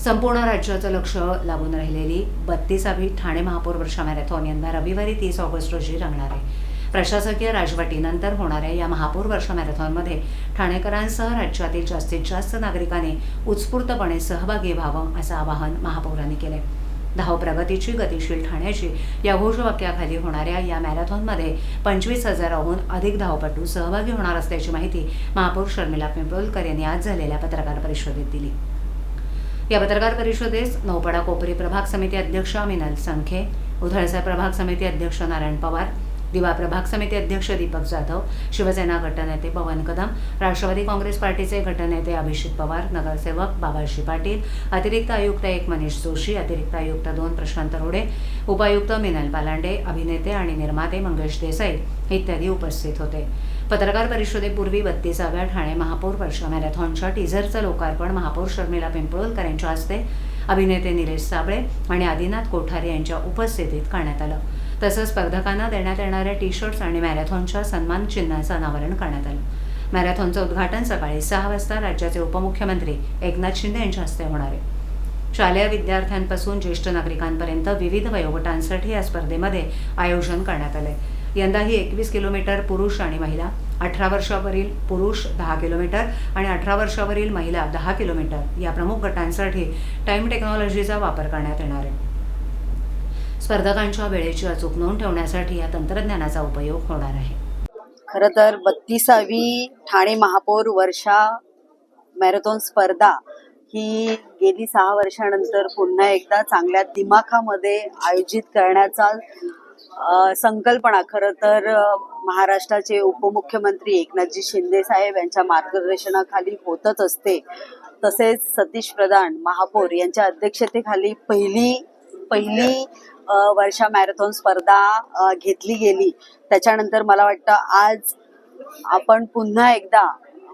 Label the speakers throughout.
Speaker 1: संपूर्ण राज्याचं लक्ष लागून राहिलेली 32वी ठाणे महापौर वर्षा मॅरेथॉन यंदा रविवारी 30 ऑगस्ट रोजी रंगणार आहे। प्रशासकीय राजवटीनंतर होणाऱ्या या महापौर वर्षा मॅरेथॉनमध्ये ठाणेकरांसह राज्यातील जास्तीत जास्त नागरिकांनी उत्स्फूर्तपणे सहभागी व्हावं असं आवाहन महापौरांनी केले। धाव प्रगतीची गतिशील ठाण्याची या घोषवाक्याखाली होणाऱ्या या मॅरेथॉनमध्ये 25,000हून अधिक धावपटू सहभागी होणार असल्याची माहिती महापौर शर्मिला पिंपळकर यांनी आज झालेल्या पत्रकार परिषदेत दिली। या पत्रकार परिषदेस नौपाडा कोपरी प्रभाग समिती अध्यक्ष मिनल संखे, उधळसा प्रभाग समिती अध्यक्ष नारायण पवार, दिवा प्रभाग समिती अध्यक्ष दीपक जाधव, शिवसेना गटनेते पवन कदम, राष्ट्रवादी काँग्रेस पार्टीचे गटनेते अभिषेक पवार, नगरसेवक बाबाजी पाटील, अतिरिक्त आयुक्त 1 मनीष जोशी, अतिरिक्त आयुक्त 2 प्रशांत रोडे, उपायुक्त मिनल पालांडे, अभिनेते आणि निर्माते मंगेश देसाई इत्यादी उपस्थित होते। पत्रकार परिषदेपूर्वी 32व्या ठाणे महापौर वर्षा मॅरेथॉनच्या टीझरचं लोकार्पण महापौर शर्मिला पिंपळकर यांच्या हस्ते अभिनेते निलेश साबळे आणि आदिनाथ कोठारे यांच्या उपस्थितीत करण्यात आलं। तसंच स्पर्धकांना देण्यात येणाऱ्या टी-शर्ट्स आणि मॅरेथॉनच्या सन्मान चिन्हाचं अनावरण करण्यात आलं। मॅरेथॉनचं उद्घाटन सकाळी 6 वाजता राज्याचे उपमुख्यमंत्री एकनाथ शिंदे यांच्या हस्ते होणार आहे। शालेय विद्यार्थ्यांपासून ज्येष्ठ नागरिकांपर्यंत विविध वयोगटांसाठी या स्पर्धेमध्ये आयोजन करण्यात आले। यंदाही 21 किलोमीटर पुरुष आणि महिला, 18 वर्षावरील पुरुष 10 किलोमीटर आणि 18 वर्षावरील महिला 10 किलोमीटर या प्रमुख गटांसाठी टाइम टेक्नॉलॉजीचा वापर करण्यात येणार आहे। स्पर्धकांच्या वेळेची अचूक नोंद ठेवण्यासाठी या तंत्रज्ञानाचा उपयोग होणार आहे।
Speaker 2: खरं तर 32वी ठाणे महापौर वर्षा मॅरेथॉन स्पर्धा ही गेली 6 वर्षानंतर पुन्हा एकदा चांगल्या दिमाखामध्ये आयोजित करण्याचा संकल्पना खरं तर महाराष्ट्राचे उपमुख्यमंत्री एकनाथजी शिंदे साहेब यांच्या मार्गदर्शनाखाली होतच असते। तसेच सतीश प्रधान महापौर यांच्या अध्यक्षतेखाली पहिली वर्षा मॅरेथॉन स्पर्धा घेतली गेली। त्याच्यानंतर मला वाटतं आज आपण पुन्हा एकदा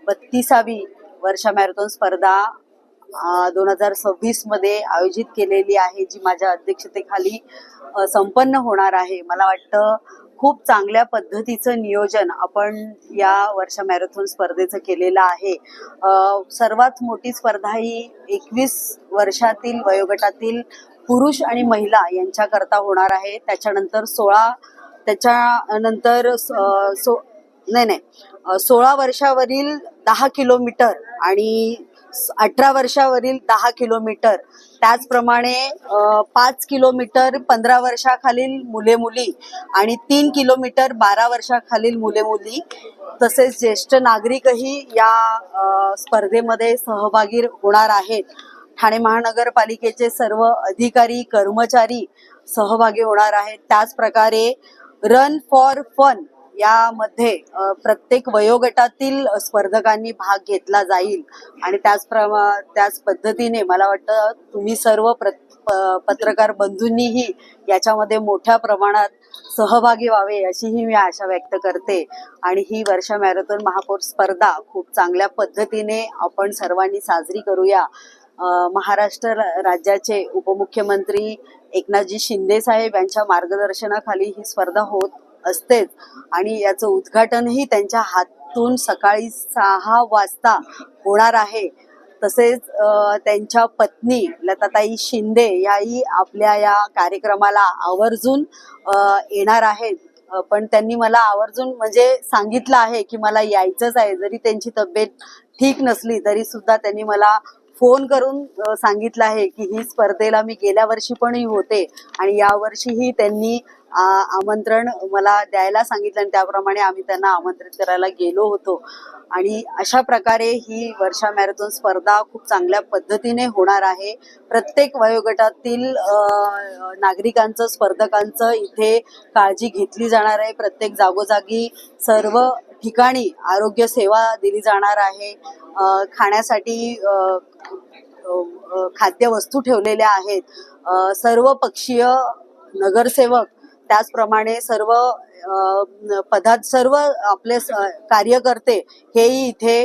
Speaker 2: 32वी वर्षा मॅरेथॉन स्पर्धा 2026 मध्ये आयोजित केलेली आहे, जी माझ्या अध्यक्षतेखाली संपन्न होणार आहे। मला वाटतं खूप चांगल्या पद्धतीचं नियोजन आपण या वर्षा मॅरेथॉन स्पर्धेचं केलेलं आहे। सर्वात मोठी स्पर्धा ही 21 वर्षातील वयोगटातील पुरुष आणि महिला यांच्याकरता होणार आहे। त्याच्यानंतर 16 वर्षावरील 10 किलोमीटर आणि 18 वर्षावरील 10 किलोमीटर, त्याचप्रमाणे 5 किलोमीटर 15 वर्षाखालील मुले मुली आणि 3 किलोमीटर 12 वर्षाखालील मुले मुली, तसेच ज्येष्ठ नागरिकही या स्पर्धेमध्ये सहभागी होणार आहेत। ठाणे महानगरपालिकेचे सर्व अधिकारी कर्मचारी सहभागी होणार आहेत। त्याच प्रकारे रन फॉर फन यामध्ये प्रत्येक वयोगटातील स्पर्धकांनी भाग घेतला जाईल आणि त्याच पद्धतीने मला वाटतं तुम्ही सर्व पत्रकार बंधूंनीही याच्यामध्ये मोठ्या प्रमाणात सहभागी व्हावे अशीही मी आशा व्यक्त करते। आणि ही वर्षा मॅरेथॉन महापौर स्पर्धा खूप चांगल्या पद्धतीने आपण सर्वांनी साजरी करूया। महाराष्ट्र राज्याचे उपमुख्यमंत्री एकनाथजी शिंदे साहेब यांच्या मार्गदर्शनाखाली ही स्पर्धा होत असतेच आणि याचं उद्घाटनही त्यांच्या हातून सकाळी 6 वाजता होणार आहे। तसेच त्यांच्या पत्नी लताताई शिंदे याही आपल्या या कार्यक्रमाला आवर्जून येणार आहेत। पण त्यांनी मला आवर्जून सांगितलं आहे की मला यायचंच आहे, जरी त्यांची तब्येत ठीक नसली तरी सुद्धा त्यांनी मला फोन करून सांगितलं आहे की ही स्पर्धेला मी गेल्या वर्षी पण होते आणि या वर्षीही त्यांनी आमंत्रण मला द्यायला सांगितलं आणि त्याप्रमाणे आम्ही त्यांना आमंत्रित करायला गेलो होतो। आणि अशा प्रकारे ही वर्षा मॅरेथॉन स्पर्धा खूप चांगल्या पद्धतीने होणार आहे। प्रत्येक वयोगटातील नागरिकांचं, स्पर्धकांचं इथे काळजी घेतली जाणार आहे। प्रत्येक जागोजागी सर्व ठिकाणी आरोग्य सेवा दिली जाणार आहे। खाण्यासाठी खाद्यवस्तू ठेवलेल्या आहेत। सर्व पक्षीय नगरसेवक, त्याचप्रमाणे सर्व आपले कार्यकर्ते हेही इथे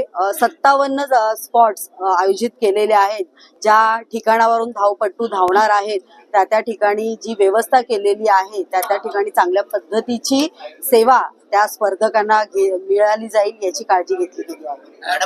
Speaker 2: 57 स्पॉट्स आयोजित केलेले आहेत। ज्या ठिकाणावरून धावपटू धावणार आहेत त्या ठिकाणी जी व्यवस्था केलेली आहे त्या ठिकाणी चांगल्या पद्धतीची सेवा त्या स्पर्धकांना मिळाली जाईल याची काळजी घेतली गेली आहे।